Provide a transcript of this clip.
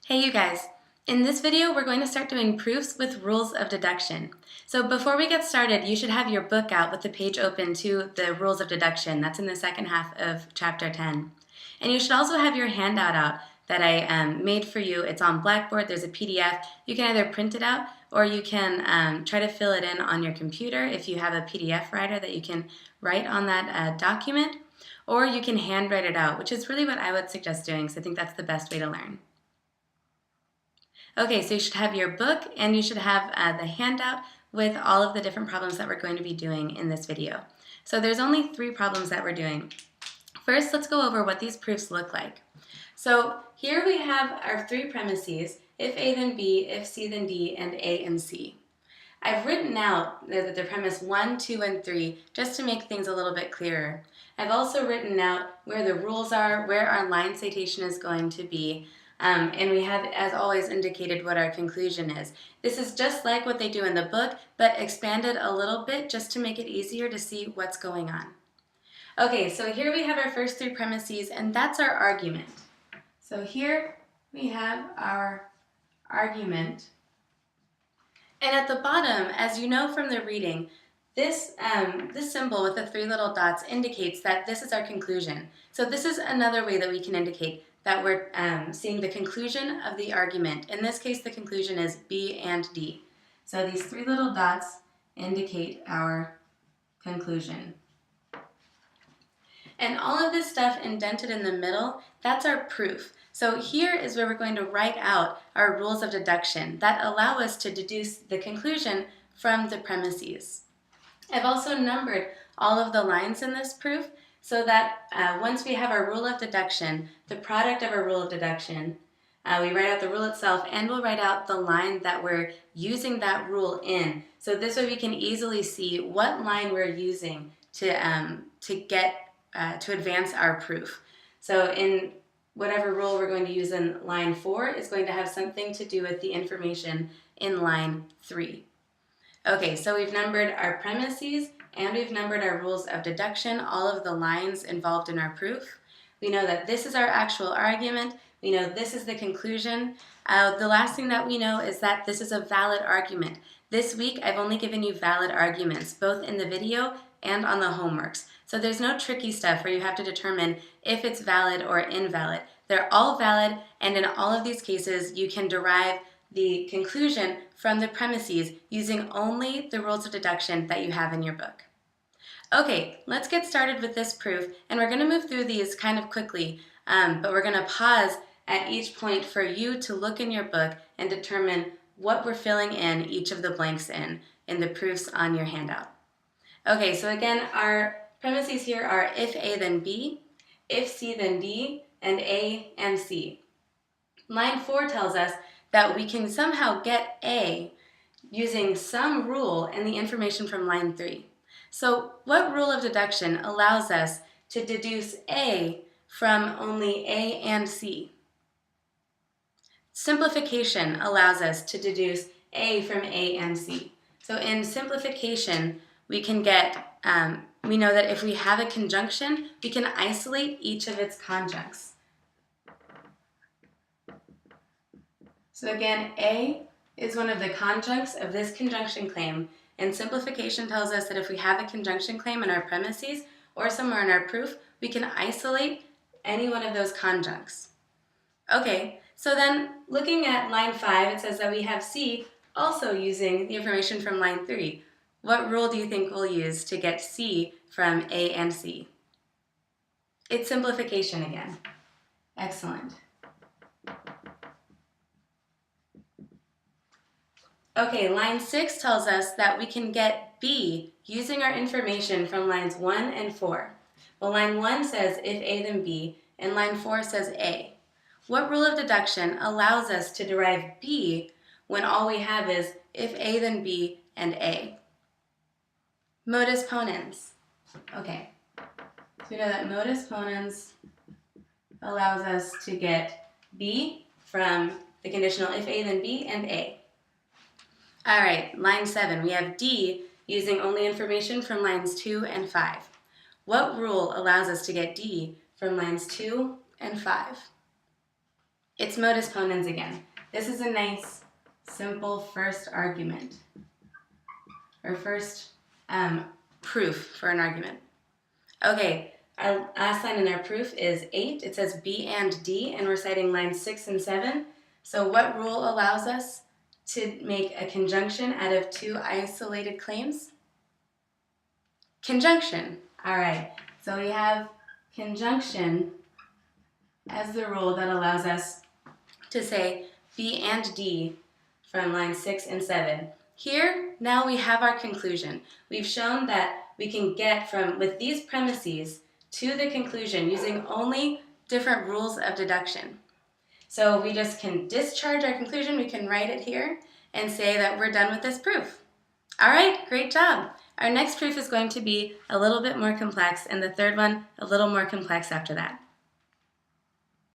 Hey you guys! In this video we're going to start doing proofs with rules of deduction. So before we get started, you should have your book out with the page open to the rules of deduction. That's in the second half of chapter 10. And you should also have your handout out that I made for you. It's on Blackboard. There's a PDF. You can either print it out or you can try to fill it in on your computer if you have a PDF writer that you can write on that document, or you can handwrite it out, which is really what I would suggest doing because I think that's the best way to learn. Okay, so you should have your book and you should have the handout with all of the different problems that we're going to be doing in this video. So there's only 3 problems that we're doing. First, let's go over what these proofs look like. So here we have our 3 premises, if A then B, if C then D, and A and C. I've written out the premise 1, 2, and 3 just to make things a little bit clearer. I've also written out where the rules are, where our line citation is going to be, and we have, as always, indicated what our conclusion is. This is just like what they do in the book, but expanded a little bit just to make it easier to see what's going on. Okay, so here we have our first 3 premises, and that's our argument. So here we have our argument. And at the bottom, as you know from the reading, this symbol with the 3 little dots indicates that this is our conclusion. So this is another way that we can indicate that we're seeing the conclusion of the argument. In this case, the conclusion is B and D. So these 3 little dots indicate our conclusion. And all of this stuff indented in the middle, that's our proof. So here is where we're going to write out our rules of deduction that allow us to deduce the conclusion from the premises. I've also numbered all of the lines in this proof so that once we have our rule of deduction, the product of our rule of deduction, we write out the rule itself and we'll write out the line that we're using that rule in. So this way we can easily see what line we're using to advance our proof. So in whatever rule we're going to use in line 4 is going to have something to do with the information in line 3. Okay, so we've numbered our premises and we've numbered our rules of deduction, all of the lines involved in our proof. We know that this is our actual argument. We know this is the conclusion. The last thing that we know is that this is a valid argument. This week, I've only given you valid arguments, both in the video and on the homeworks. So there's no tricky stuff where you have to determine if it's valid or invalid. They're all valid, and in all of these cases, you can derive the conclusion from the premises using only the rules of deduction that you have in your book. Okay, let's get started with this proof, and we're going to move through these kind of quickly, but we're going to pause at each point for you to look in your book and determine what we're filling in each of the blanks in the proofs on your handout. Okay, so again, our premises here are if A then B, if C then D, and A and C. Line 4 tells us that we can somehow get A using some rule and the information from line 3. So what rule of deduction allows us to deduce A from only A and C? Simplification allows us to deduce A from A and C. So in simplification, we can get, we know that if we have a conjunction, we can isolate each of its conjuncts. So again, A is one of the conjuncts of this conjunction claim, and simplification tells us that if we have a conjunction claim in our premises or somewhere in our proof, we can isolate any one of those conjuncts. Okay, so then looking at line 5, it says that we have C also using the information from line 3. What rule do you think we'll use to get C from A and C? It's simplification again. Excellent. Okay, line 6 tells us that we can get B using our information from lines 1 and 4. Well, line 1 says if A then B, and line 4 says A. What rule of deduction allows us to derive B when all we have is if A then B and A? Modus ponens. Okay, so we know that modus ponens allows us to get B from the conditional if A then B and A. All right, line 7, we have D using only information from lines 2 and 5. What rule allows us to get D from lines 2 and 5? It's modus ponens again. This is a nice, simple first argument, or first proof for an argument. Okay, our last line in our proof is 8. It says B and D, and we're citing lines 6 and 7. So what rule allows us to make a conjunction out of two isolated claims? Conjunction. All right, so we have conjunction as the rule that allows us to say B and D from lines 6 and 7. Here, now we have our conclusion. We've shown that we can get from, with these premises, to the conclusion using only different rules of deduction. So we just can discharge our conclusion, we can write it here, and say that we're done with this proof. All right, great job. Our next proof is going to be a little bit more complex, and the third one a little more complex after that.